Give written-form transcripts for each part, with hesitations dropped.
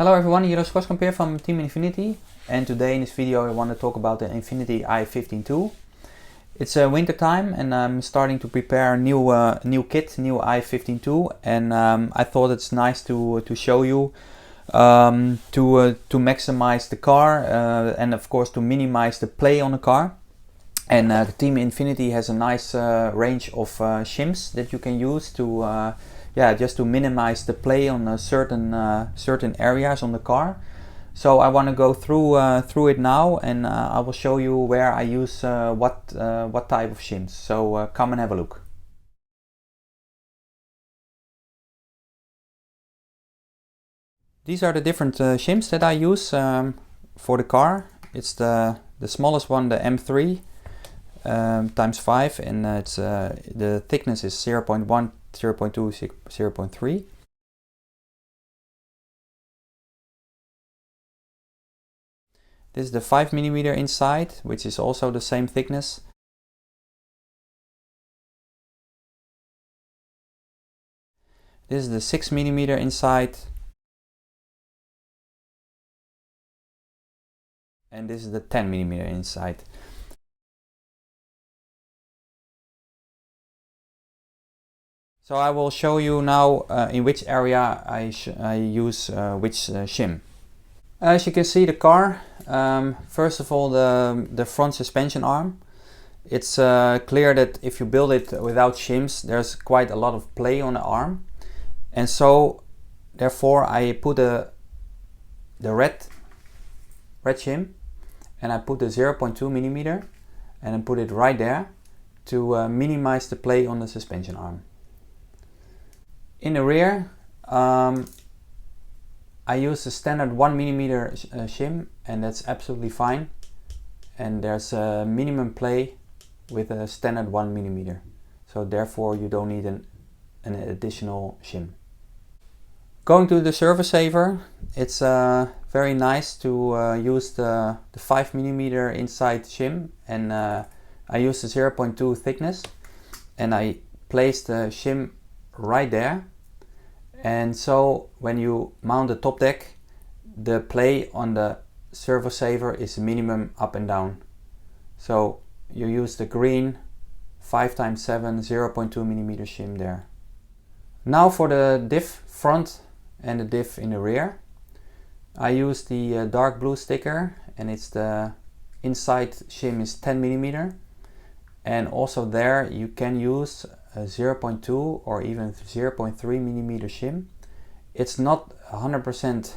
Hello everyone, Jilles Groskamp here from Team Infinity, and today in this video I want to talk about the Infinity IF15-2. It's winter time and I'm starting to prepare a new kit, new IF15-2, and I thought it's nice to show you to maximize the car and of course to minimize the play on the car. And the Team Infinity has a nice range of shims that you can use to just to minimize the play on certain areas on the car. So I want to go through it now, and I will show you where I use what type of shims. So come and have a look. These are the different shims that I use for the car. It's the smallest one, the M3 times 5, and it's the thickness is 0.1, 0.2, 0.3. This is the 5mm inside, which is also the same thickness. This is the 6mm inside. And this is the 10mm inside. So I will show you now in which area I use which shim. As you can see, the car, first of all the front suspension arm. It's clear that if you build it without shims, there's quite a lot of play on the arm, and so therefore I put the red shim, and I put the 0.2mm and I put it right there to minimize the play on the suspension arm. In the rear, I use the standard 1mm shim, and that's absolutely fine. And there's a minimum play with a standard 1mm. So therefore you don't need an additional shim. Going to the surface saver, it's very nice to use the 5mm inside shim, and I use the 0.2 thickness, and I place the shim right there. And so when you mount the top deck, the play on the surface saver is minimum up and down. So you use the green 5x7 0.2mm shim there. Now for the diff front and the diff in the rear, I use the dark blue sticker, and it's the inside shim is 10mm, and also there you can use a 0.2 or even 0.3mm shim. It's not 100%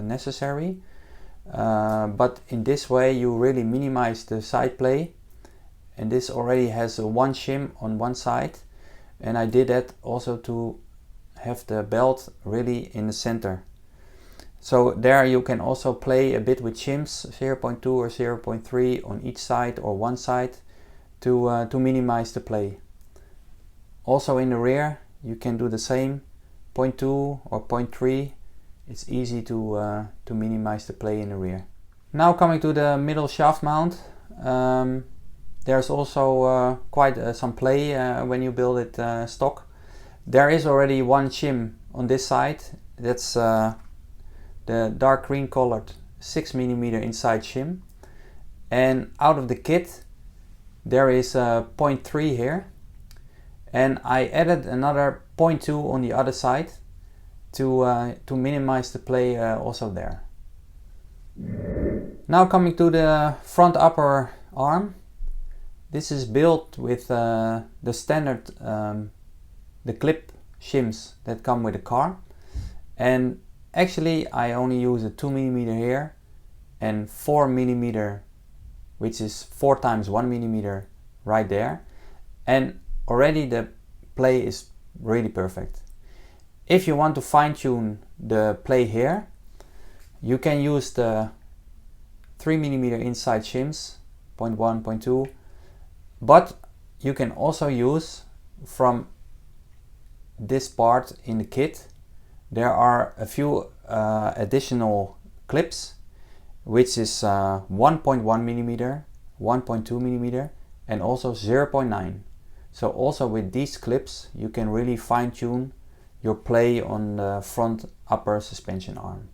necessary, but in this way you really minimize the side play. And this already has one shim on one side, and I did that also to have the belt really in the center. So there you can also play a bit with shims, 0.2 or 0.3 on each side or one side to minimize the play. Also in the rear you can do the same, 0.2 or 0.3. It's easy to minimize the play in the rear. Now coming to the middle shaft mount, there's also quite some play when you build it stock. There is already one shim on this side. That's the dark green colored 6mm inside shim, and out of the kit there is a 0.3 here. And I added another 0.2 on the other side to minimize the play also there. Now coming to the front upper arm. This is built with the standard the clip shims that come with the car. And actually I only use a 2mm here and 4mm, which is 4 times 1mm right there. And already the play is really perfect. If you want to fine-tune the play here, you can use the 3mm inside shims, 0.1, 0.2, but you can also use from this part in the kit. There are a few additional clips, which is 1.1mm, 1.2mm, and also 0.9. So also with these clips you can really fine-tune your play on the front upper suspension arm.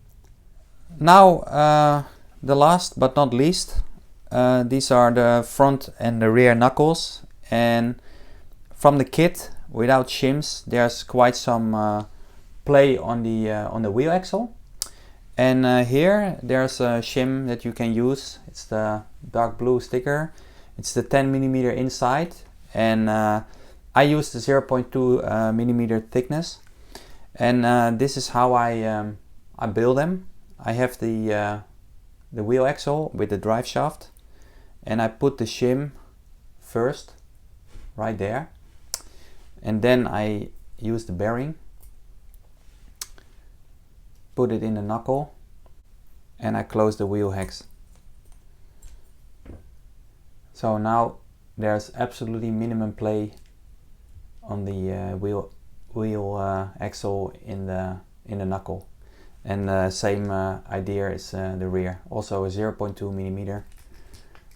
Now the last but not least, these are the front and the rear knuckles, and from the kit without shims there's quite some play on the wheel axle. And here there's a shim that you can use. It's the dark blue sticker. It's the 10mm inside, and I use the 0.2mm thickness. And this is how I build them. I have the wheel axle with the drive shaft, and I put the shim first right there, and then I use the bearing, put it in the knuckle, and I close the wheel hex. So now there's absolutely minimum play on the wheel axle in the knuckle. And the same idea is the rear, also a 0.2mm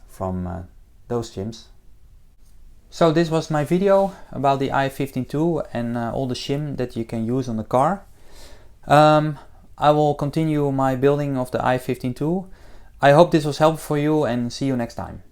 from those shims. So this was my video about the IF15-2 and all the shim that you can use on the car. I will continue my building of the IF15-2. I hope this was helpful for you, and see you next time.